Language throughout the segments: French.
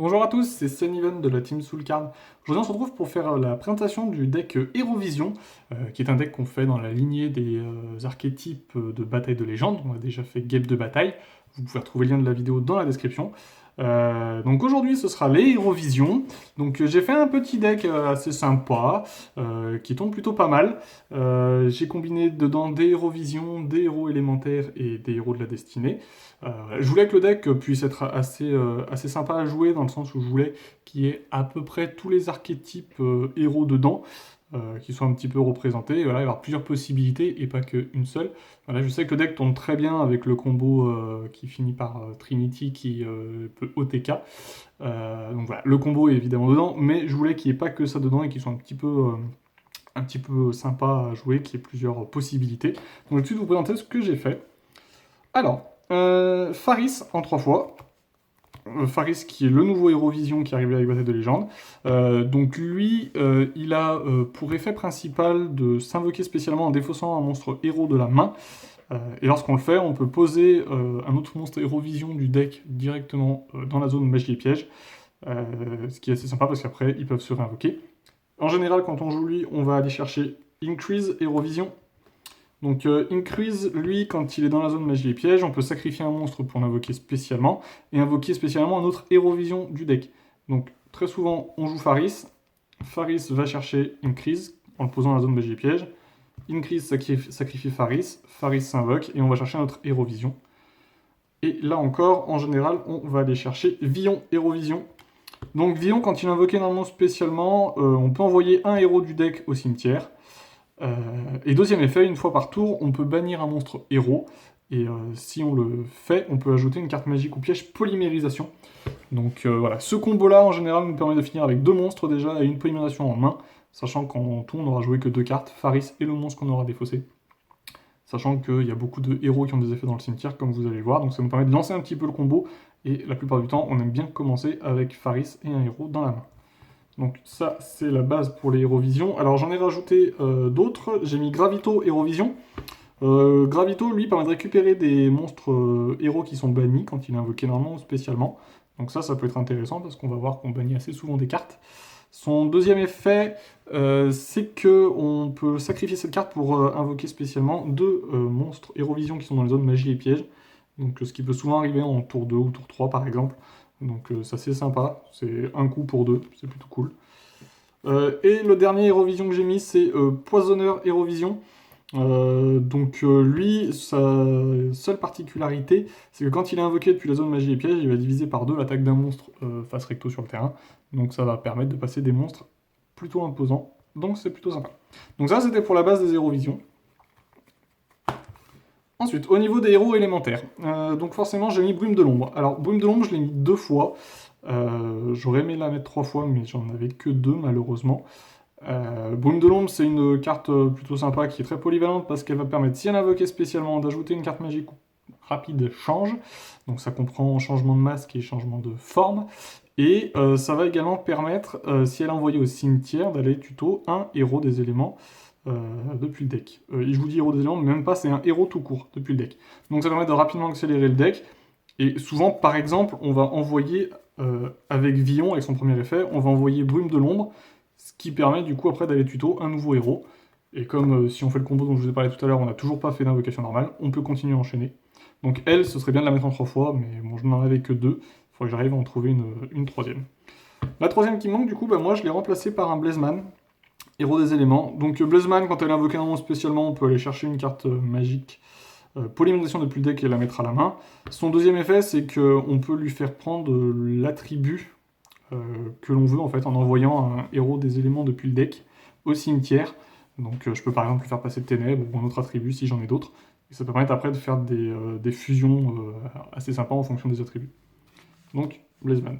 Bonjour à tous, c'est Sunnyven de la team Soulcard. Aujourd'hui on se retrouve pour faire la présentation du deck Hérovision, qui est un deck qu'on fait dans la lignée des archétypes de bataille de légende. On a déjà fait Guêpe de bataille, vous pouvez retrouver le lien de la vidéo dans la description. Donc aujourd'hui ce sera les Hérovision. Donc j'ai fait un petit deck assez sympa, qui tombe plutôt pas mal. J'ai combiné dedans des Hérovision, des héros élémentaires et des héros de la destinée. Je voulais que le deck puisse être assez sympa à jouer, dans le sens où je voulais qu'il y ait à peu près tous les archétypes héros dedans, qui soient un petit peu représentés. Et voilà, il va y avoir plusieurs possibilités et pas qu'une seule. Voilà, je sais que le deck tourne très bien avec le combo qui finit par Trinity qui peut OTK. Donc voilà, le combo est évidemment dedans, mais je voulais qu'il n'y ait pas que ça dedans et qu'il soit un petit peu sympa à jouer, qu'il y ait plusieurs possibilités. Donc je vais tout de suite vous présenter ce que j'ai fait. Alors, Faris en 3 fois. Faris qui est le nouveau Hérovision qui est arrivé avec Bataille de Légende. Donc lui, il a pour effet principal de s'invoquer spécialement en défaussant un monstre héros de la main. Et lorsqu'on le fait, on peut poser un autre monstre Hérovision du deck directement dans la zone magie et piège. Ce qui est assez sympa parce qu'après, ils peuvent se réinvoquer. En général, quand on joue lui, on va aller chercher Increase Hérovision. Donc Increase, lui, quand il est dans la zone magie et piège, on peut sacrifier un monstre pour l'invoquer spécialement, et invoquer spécialement un autre Hérovision du deck. Donc très souvent, on joue Faris. Faris va chercher Increase en le posant dans la zone magie et piège. Increase sacrifie Faris, Faris s'invoque, et on va chercher un autre Hérovision. Et là encore, en général, on va aller chercher Vion Hérovision. Donc Vion, quand il est invoqué normalement spécialement, on peut envoyer un héros du deck au cimetière. Et deuxième effet, une fois par tour, on peut bannir un monstre héros. Et si on le fait, on peut ajouter une carte magique ou piège polymérisation. Donc voilà, ce combo-là, en général, nous permet de finir avec 2 monstres déjà et une polymérisation en main. Sachant qu'en tout, on n'aura joué que 2 cartes, Faris et le monstre qu'on aura défaussé. Sachant qu'il y a beaucoup de héros qui ont des effets dans le cimetière, comme vous allez le voir. Donc ça nous permet de lancer un petit peu le combo. Et la plupart du temps, on aime bien commencer avec Faris et un héros dans la main. Donc ça, c'est la base pour les Hérovision. Alors j'en ai rajouté d'autres. J'ai mis Gravito Hérovision. Gravito, lui, permet de récupérer des monstres héros qui sont bannis quand il est invoqué normalement ou spécialement. Donc ça peut être intéressant parce qu'on va voir qu'on bannit assez souvent des cartes. Son deuxième effet, c'est qu'on peut sacrifier cette carte pour invoquer spécialement 2 monstres Hérovision qui sont dans les zones magie et piège. Donc ce qui peut souvent arriver en tour 2 ou tour 3 par exemple. Donc ça c'est sympa, c'est un coup pour 2, c'est plutôt cool. Et le dernier Hérovision que j'ai mis, c'est Poisonneur Hérovision. Lui, sa seule particularité, c'est que quand il est invoqué depuis la zone magie et piège, il va diviser par 2 l'attaque d'un monstre face recto sur le terrain. Donc ça va permettre de passer des monstres plutôt imposants. Donc c'est plutôt sympa. Donc ça c'était pour la base des Hérovision. Ensuite, au niveau des héros élémentaires, donc forcément j'ai mis Brume de l'ombre. Alors Brume de l'ombre je l'ai mis 2 fois. J'aurais aimé la mettre 3 fois, mais j'en avais que 2 malheureusement. Brume de l'ombre, c'est une carte plutôt sympa qui est très polyvalente parce qu'elle va permettre, si elle invoquée spécialement, d'ajouter une carte magique rapide change. Donc ça comprend changement de masque et changement de forme. Et ça va également permettre, si elle est envoyée au cimetière, d'aller tuto un héros des éléments depuis le deck. Et je vous dis héros des éléments, mais même pas, c'est un héros tout court depuis le deck. Donc ça permet de rapidement accélérer le deck. Et souvent, par exemple, on va envoyer, avec Vion, avec son premier effet, on va envoyer Brume de l'ombre, ce qui permet du coup après d'aller tuto un nouveau héros. Et comme si on fait le combo dont je vous ai parlé tout à l'heure, on n'a toujours pas fait d'invocation normale, on peut continuer à enchaîner. Donc elle, ce serait bien de la mettre en 3 fois, mais bon, je n'en avais que 2. Il faudrait que j'arrive à en trouver une troisième. La troisième qui manque, du coup, moi je l'ai remplacée par un Blazeman, héros des éléments. Donc Blazeman, quand elle est invoquée un monstre spécialement, on peut aller chercher une carte magique polymérisation depuis le deck et la mettre à la main. Son deuxième effet, c'est qu'on peut lui faire prendre l'attribut que l'on veut en fait en envoyant un héros des éléments depuis le deck au cimetière. Donc je peux par exemple lui faire passer de ténèbres ou un autre attribut si j'en ai d'autres. Et ça peut permettre après de faire des fusions assez sympas en fonction des attributs. Donc Blazeman.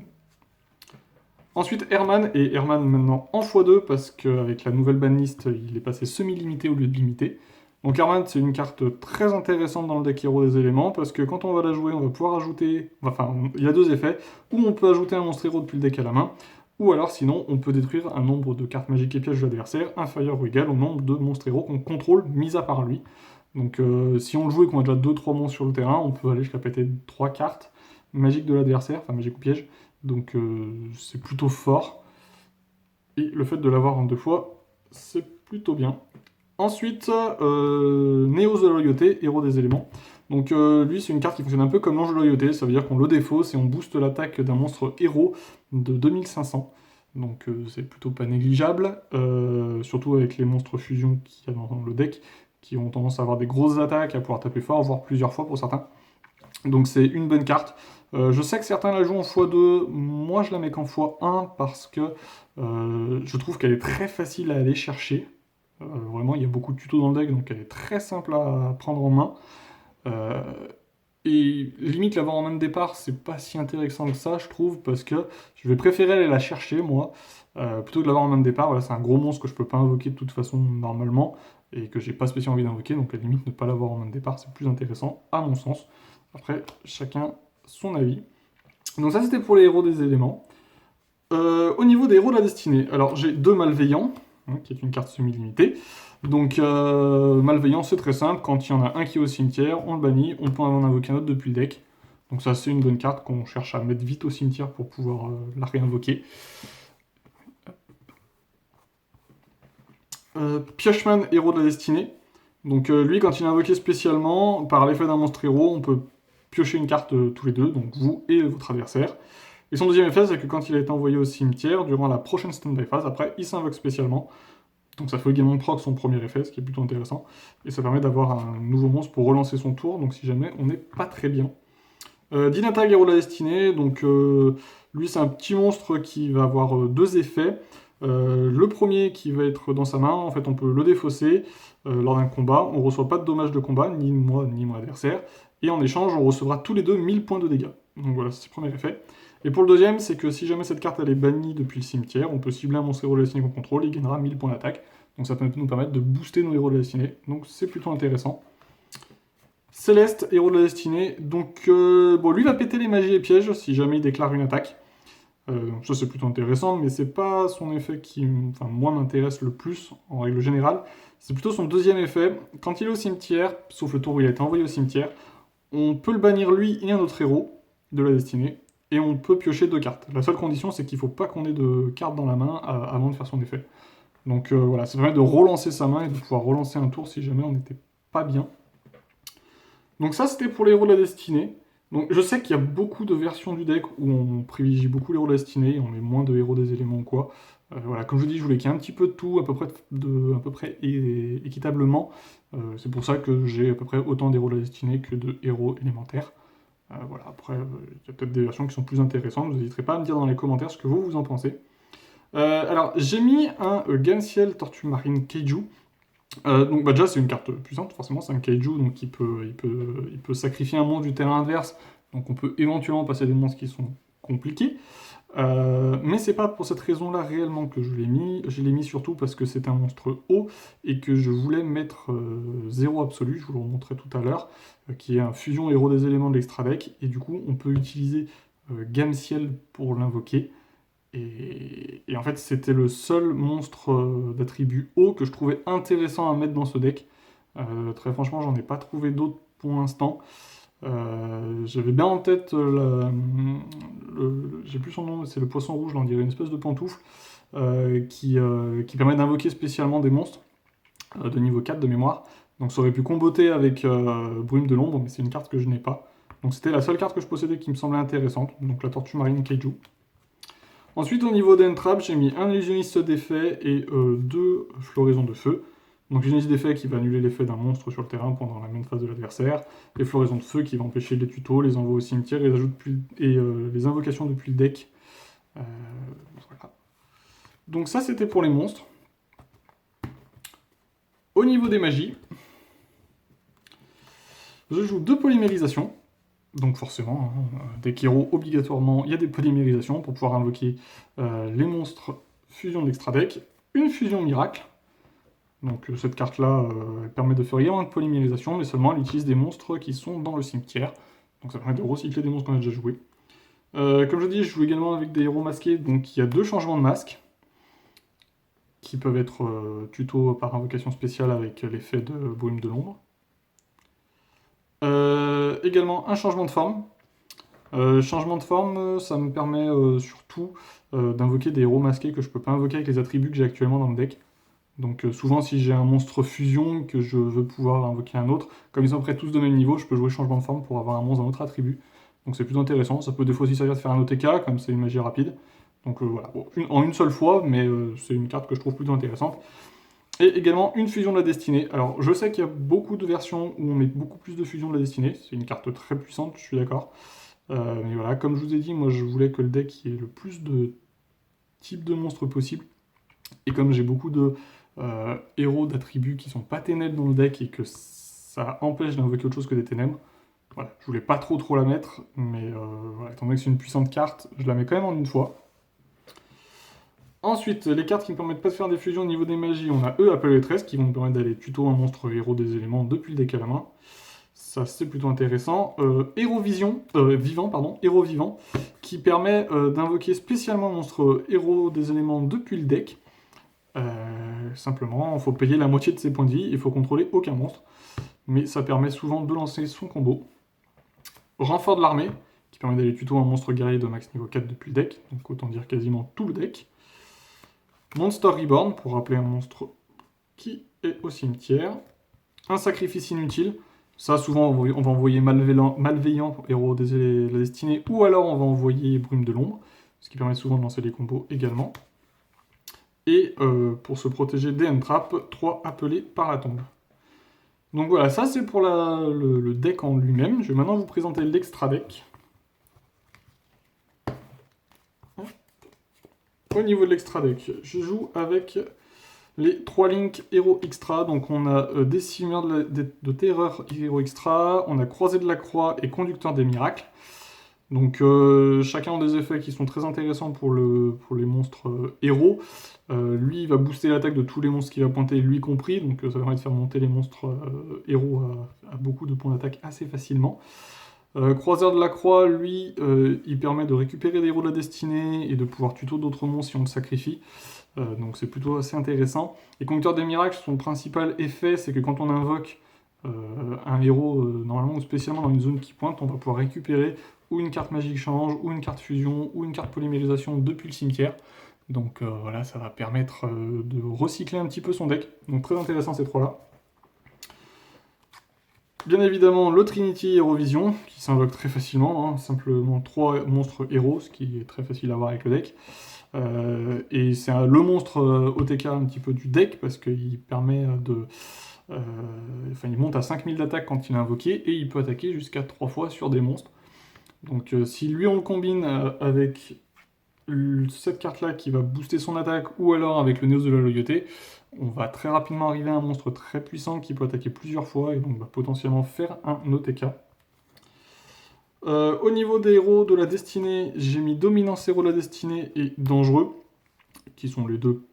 Ensuite Herman, et Herman maintenant en x2 parce qu'avec la nouvelle banlist il est passé semi-limité au lieu de limité. Donc Herman c'est une carte très intéressante dans le deck héros des éléments parce que quand on va la jouer on va pouvoir ajouter, enfin il y a 2 effets, ou on peut ajouter un monstre héros depuis le deck à la main, ou alors sinon on peut détruire un nombre de cartes magiques et pièges de l'adversaire inférieur ou égal au nombre de monstres héros qu'on contrôle mis à part lui. Donc si on le joue et qu'on a déjà 2-3 monstres sur le terrain, on peut aller jusqu'à péter 3 cartes magiques de l'adversaire, enfin magiques ou pièges, donc c'est plutôt fort. Et le fait de l'avoir en 2 fois, c'est plutôt bien. Ensuite, Néos de la loyauté, héros des éléments. Donc lui, c'est une carte qui fonctionne un peu comme l'ange de loyauté, ça veut dire qu'on le défausse et on booste l'attaque d'un monstre héros de 2500. Donc c'est plutôt pas négligeable, surtout avec les monstres fusion qu'il y a dans le deck, qui ont tendance à avoir des grosses attaques, à pouvoir taper fort, voire plusieurs fois pour certains. Donc c'est une bonne carte. Je sais que certains la jouent en x2, moi je la mets qu'en x1 parce que je trouve qu'elle est très facile à aller chercher. Vraiment, il y a beaucoup de tutos dans le deck, donc elle est très simple à prendre en main. Euh, et limite, l'avoir en main de départ, c'est pas si intéressant que ça, je trouve, parce que je vais préférer aller la chercher, moi, plutôt que de l'avoir en main de départ. Voilà, c'est un gros monstre que je peux pas invoquer de toute façon normalement, et que j'ai pas spécialement envie d'invoquer, donc à la limite, ne pas l'avoir en main de départ, c'est plus intéressant, à mon sens. Après, chacun son avis. Donc ça, c'était pour les héros des éléments. Au niveau des héros de la destinée, alors j'ai 2 malveillants, hein, qui est une carte semi-limitée. Donc malveillant, c'est très simple, quand il y en a un qui est au cimetière, on le bannit, on peut en invoquer un autre depuis le deck. Donc ça, c'est une bonne carte qu'on cherche à mettre vite au cimetière pour pouvoir la réinvoquer. Piocheman, héros de la destinée. Donc lui, quand il est invoqué spécialement, par l'effet d'un monstre héros, on peut piocher une carte tous les deux, donc vous et votre adversaire. Et son deuxième effet, c'est que quand il a été envoyé au cimetière, durant la prochaine stand-by phase, après, il s'invoque spécialement. Donc ça fait également proc son premier effet, ce qui est plutôt intéressant. Et ça permet d'avoir un nouveau monstre pour relancer son tour, donc si jamais on n'est pas très bien. Dinatag, héros de la destinée, donc lui c'est un petit monstre qui va avoir 2 effets. Le premier qui va être dans sa main, en fait on peut le défausser lors d'un combat, on ne reçoit pas de dommages de combat, ni moi ni mon adversaire, et en échange on recevra tous les deux 1000 points de dégâts. Donc voilà, c'est le premier effet. Et pour le deuxième, c'est que si jamais cette carte elle est bannie depuis le cimetière, on peut cibler un monstre héros de la destinée qu'on contrôle, il gagnera 1000 points d'attaque. Donc ça peut nous permettre de booster nos héros de la destinée, donc c'est plutôt intéressant. Céleste, héros de la destinée, donc bon, lui va péter les magies et pièges si jamais il déclare une attaque. Donc ça c'est plutôt intéressant, mais c'est pas son effet qui, enfin, moi m'intéresse le plus en règle générale. C'est plutôt son deuxième effet. Quand il est au cimetière, sauf le tour où il a été envoyé au cimetière, on peut le bannir lui et un autre héros de la destinée, et on peut piocher 2 cartes. La seule condition c'est qu'il faut pas qu'on ait de cartes dans la main avant de faire son effet. Donc voilà, ça permet de relancer sa main et de pouvoir relancer un tour si jamais on n'était pas bien. Donc ça, c'était pour les héros de la destinée. Donc je sais qu'il y a beaucoup de versions du deck où on privilégie beaucoup les héros de la destinée, et on met moins de héros des éléments ou quoi. Voilà, comme je vous dis, je voulais qu'il y ait un petit peu de tout, à peu près équitablement. C'est pour ça que j'ai à peu près autant d'héros de la destinée que de héros élémentaires. Voilà, après, il y a peut-être des versions qui sont plus intéressantes. Vous n'hésiterez pas à me dire dans les commentaires ce que vous en pensez. Alors, j'ai mis un Gamciel Tortue Marine Keiju. Donc bah déjà c'est une carte puissante, forcément c'est un kaiju, donc il peut sacrifier un monstre du terrain adverse, donc on peut éventuellement passer des monstres qui sont compliqués. Mais c'est pas pour cette raison-là réellement que je l'ai mis surtout parce que c'est un monstre haut et que je voulais mettre 0 absolu, je vous le remontrerai tout à l'heure, qui est un fusion héros des éléments de l'extra deck, et du coup on peut utiliser Gamciel pour l'invoquer. Et en fait, c'était le seul monstre d'attribut haut que je trouvais intéressant à mettre dans ce deck. Très franchement, j'en ai pas trouvé d'autres pour l'instant. J'avais bien en tête j'ai plus son nom, c'est le poisson rouge, là, on dirait une espèce de pantoufle qui permet d'invoquer spécialement des monstres de niveau 4 de mémoire. Donc ça aurait pu comboter avec Brume de l'ombre, mais c'est une carte que je n'ai pas. Donc c'était la seule carte que je possédais qui me semblait intéressante, donc la tortue marine Kaiju. Ensuite, au niveau d'Entrap, j'ai mis un illusionniste d'effet et 2 floraisons de feu. Donc, illusionniste d'effet qui va annuler l'effet d'un monstre sur le terrain pendant la même phase de l'adversaire, et floraison de feu qui va empêcher les tutos, les envois au cimetière et les invocations depuis le deck. Voilà. Donc, ça c'était pour les monstres. Au niveau des magies, je joue 2 polymérisations. Donc forcément, des Kero, obligatoirement, il y a des polymérisations pour pouvoir invoquer les monstres fusion de l'extra deck. Une fusion miracle. Donc cette carte-là, elle permet de faire également de polymérisation, mais seulement elle utilise des monstres qui sont dans le cimetière. Donc ça permet de recycler des monstres qu'on a déjà joués. Comme je dis, je joue également avec des héros masqués, donc il y a 2 changements de masque, qui peuvent être tuto par invocation spéciale avec l'effet de brume de l'ombre. Également un changement de forme. Changement de forme, ça me permet surtout d'invoquer des héros masqués que je peux pas invoquer avec les attributs que j'ai actuellement dans le deck. Donc souvent si j'ai un monstre fusion que je veux pouvoir invoquer un autre, comme ils sont près tous de même niveau, je peux jouer changement de forme pour avoir un monstre d'un autre attribut. Donc c'est plutôt intéressant, ça peut des fois aussi servir de faire un OTK, comme c'est une magie rapide. Donc voilà, bon, en une seule fois, mais c'est une carte que je trouve plutôt intéressante. Et également une fusion de la destinée. Alors je sais qu'il y a beaucoup de versions où on met beaucoup plus de fusion de la destinée, c'est une carte très puissante, je suis d'accord. Mais voilà, comme je vous ai dit, moi je voulais que le deck ait le plus de types de monstres possible. Et comme j'ai beaucoup de héros d'attributs qui sont pas ténèbres dans le deck et que ça empêche d'invoquer autre chose que des ténèbres, voilà, je voulais pas trop la mettre, mais voilà, étant donné que c'est une puissante carte, je la mets quand même en une fois. Ensuite, les cartes qui ne permettent pas de faire des fusions au niveau des magies, on a Appel les 13 qui vont nous permettre d'aller tuto un monstre héros des éléments depuis le deck à la main. Ça, c'est plutôt intéressant. Héros vivant, qui permet d'invoquer spécialement un monstre héros des éléments depuis le deck. Simplement, il faut payer la moitié de ses points de vie, il faut contrôler aucun monstre. Mais ça permet souvent de lancer son combo. Renfort de l'armée, qui permet d'aller tuto un monstre guerrier de max niveau 4 depuis le deck, donc autant dire quasiment tout le deck. Monster Reborn, pour rappeler un monstre qui est au cimetière. Un sacrifice inutile, ça souvent on va envoyer Malveillant, héros de la destinée, ou alors on va envoyer Brume de l'ombre, ce qui permet souvent de lancer les combos également. Et pour se protéger des end-traps, 3 appelés par la tombe. Donc voilà, ça c'est pour le deck en lui-même. Je vais maintenant vous présenter l'extra deck. Au niveau de l'extra deck, je joue avec les 3 links héros extra. Donc on a Décimeur de terreur héros extra, on a Croisé de la croix et Conducteur des miracles. Donc chacun a des effets qui sont très intéressants pour les monstres héros. Lui, il va booster l'attaque de tous les monstres qu'il va pointer, lui compris, donc ça permet de faire monter les monstres héros à beaucoup de points d'attaque assez facilement. Croiseur de la croix, lui, il permet de récupérer des héros de la destinée et de pouvoir tuto d'autres monstres si on le sacrifie. Donc c'est plutôt assez intéressant. Et Conducteur des miracles, son principal effet, c'est que quand on invoque un héros, normalement ou spécialement dans une zone qui pointe, on va pouvoir récupérer ou une carte magique change, ou une carte fusion, ou une carte polymérisation depuis le cimetière. Donc voilà, ça va permettre de recycler un petit peu son deck. Donc très intéressant ces trois-là. Bien évidemment, le Trinity Hérovision, qui s'invoque très facilement, hein, simplement 3 monstres héros, ce qui est très facile à avoir avec le deck. Et c'est le monstre OTK un petit peu du deck, parce qu'il permet de... il monte à 5000 d'attaque quand il est invoqué, et il peut attaquer jusqu'à 3 fois sur des monstres. Donc si lui on le combine avec cette carte-là qui va booster son attaque, ou alors avec le Néos de la Loyauté, on va très rapidement arriver à un monstre très puissant qui peut attaquer plusieurs fois, et donc va potentiellement faire un OTK. Au niveau des héros de la destinée, j'ai mis Dominance héros de la destinée et Dangereux, qui sont les deux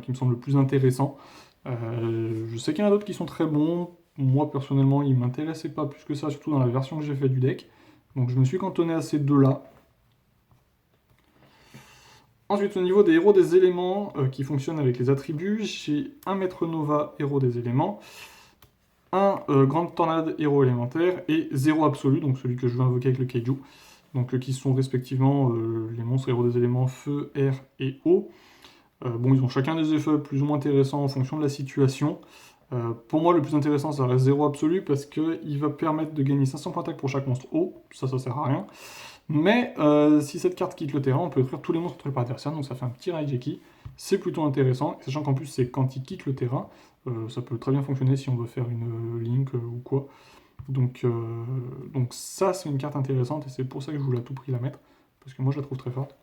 qui me semblent le plus intéressants. Je sais qu'il y en a d'autres qui sont très bons. Moi, personnellement, ils ne m'intéressaient pas plus que ça, surtout dans la version que j'ai fait du deck. Donc je me suis cantonné à ces deux-là. Ensuite, au niveau des héros des éléments qui fonctionnent avec les attributs, j'ai un Maître Nova, héros des éléments, un Grande Tornade, héros élémentaire, et 0 absolu, donc celui que je veux invoquer avec le Kaiju, donc qui sont respectivement les monstres héros des éléments feu, air et eau. Bon, ils ont chacun des effets plus ou moins intéressants en fonction de la situation. Pour moi, le plus intéressant, ça reste 0 absolu, parce qu'il va permettre de gagner 500 points d'attaque pour chaque monstre eau, ça sert à rien. Mais si cette carte quitte le terrain, on peut détruire tous les monstres contrôlés par l'adversaire, donc ça fait un petit Raijeki. C'est plutôt intéressant, sachant qu'en plus c'est quand il quitte le terrain, ça peut très bien fonctionner si on veut faire une link ou quoi. Donc ça c'est une carte intéressante et c'est pour ça que je voulais à tout prix la mettre, parce que moi je la trouve très forte.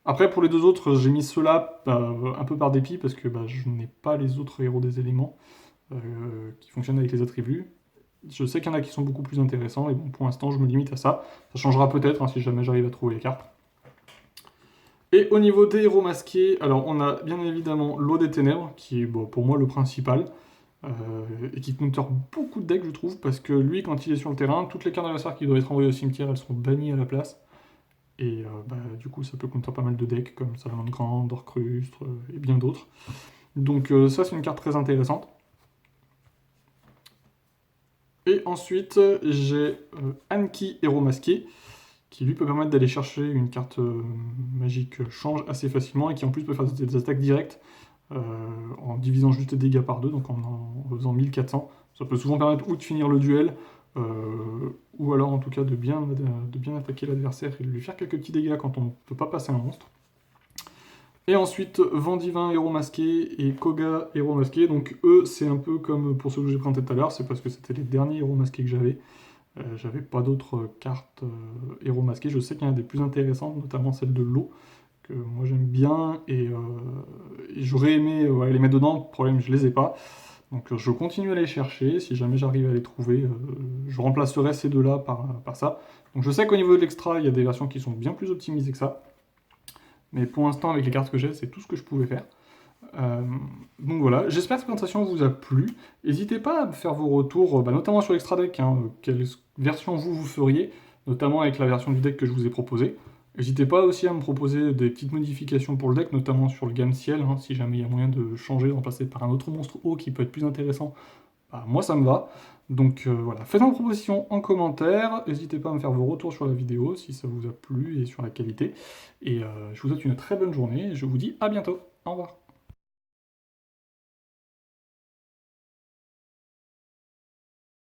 Après pour les deux autres, j'ai mis ceux-là un peu par dépit, parce que je n'ai pas les autres héros des éléments qui fonctionnent avec les attributs. Je sais qu'il y en a qui sont beaucoup plus intéressants, et bon, pour l'instant, je me limite à ça. Ça changera peut-être, si jamais j'arrive à trouver les cartes. Et au niveau des héros masqués, alors on a bien évidemment l'eau des ténèbres, qui est pour moi le principal, et qui counter beaucoup de decks, je trouve, parce que lui, quand il est sur le terrain, toutes les cartes d'adversaire qui doivent être envoyées au cimetière, elles seront bannies à la place. Et du coup, ça peut counter pas mal de decks, comme Salamandre Grande, Orcrustre, et bien d'autres. Donc ça, c'est une carte très intéressante. Et ensuite, j'ai Anki, héros masqué, qui lui peut permettre d'aller chercher une carte magique change assez facilement et qui en plus peut faire des attaques directes en divisant juste les dégâts par deux, donc en faisant 1400. Ça peut souvent permettre ou de finir le duel, ou alors en tout cas de bien attaquer l'adversaire et de lui faire quelques petits dégâts quand on ne peut pas passer un monstre. Et ensuite, Vent Divin, héros masqué, et Koga, héros masqué. Donc eux, c'est un peu comme pour ceux que j'ai présentés tout à l'heure, c'est parce que c'était les derniers héros masqués que j'avais. J'avais pas d'autres cartes héros masqués. Je sais qu'il y en a des plus intéressantes, notamment celle de l'eau, que moi j'aime bien, et j'aurais aimé les mettre dedans. Le problème, je les ai pas. Donc je continue à les chercher. Si jamais j'arrive à les trouver, je remplacerai ces deux-là par ça. Donc je sais qu'au niveau de l'extra, il y a des versions qui sont bien plus optimisées que ça. Mais pour l'instant, avec les cartes que j'ai, c'est tout ce que je pouvais faire. Donc voilà, j'espère que cette présentation vous a plu. N'hésitez pas à me faire vos retours, notamment sur l'extra deck, quelle version vous feriez, notamment avec la version du deck que je vous ai proposée. N'hésitez pas aussi à me proposer des petites modifications pour le deck, notamment sur le gamme ciel, si jamais il y a moyen de changer, de remplacer par un autre monstre haut qui peut être plus intéressant. Moi ça me va. Donc voilà, faites-moi proposition en commentaire, n'hésitez pas à me faire vos retours sur la vidéo si ça vous a plu et sur la qualité. Et je vous souhaite une très bonne journée et je vous dis à bientôt. Au revoir.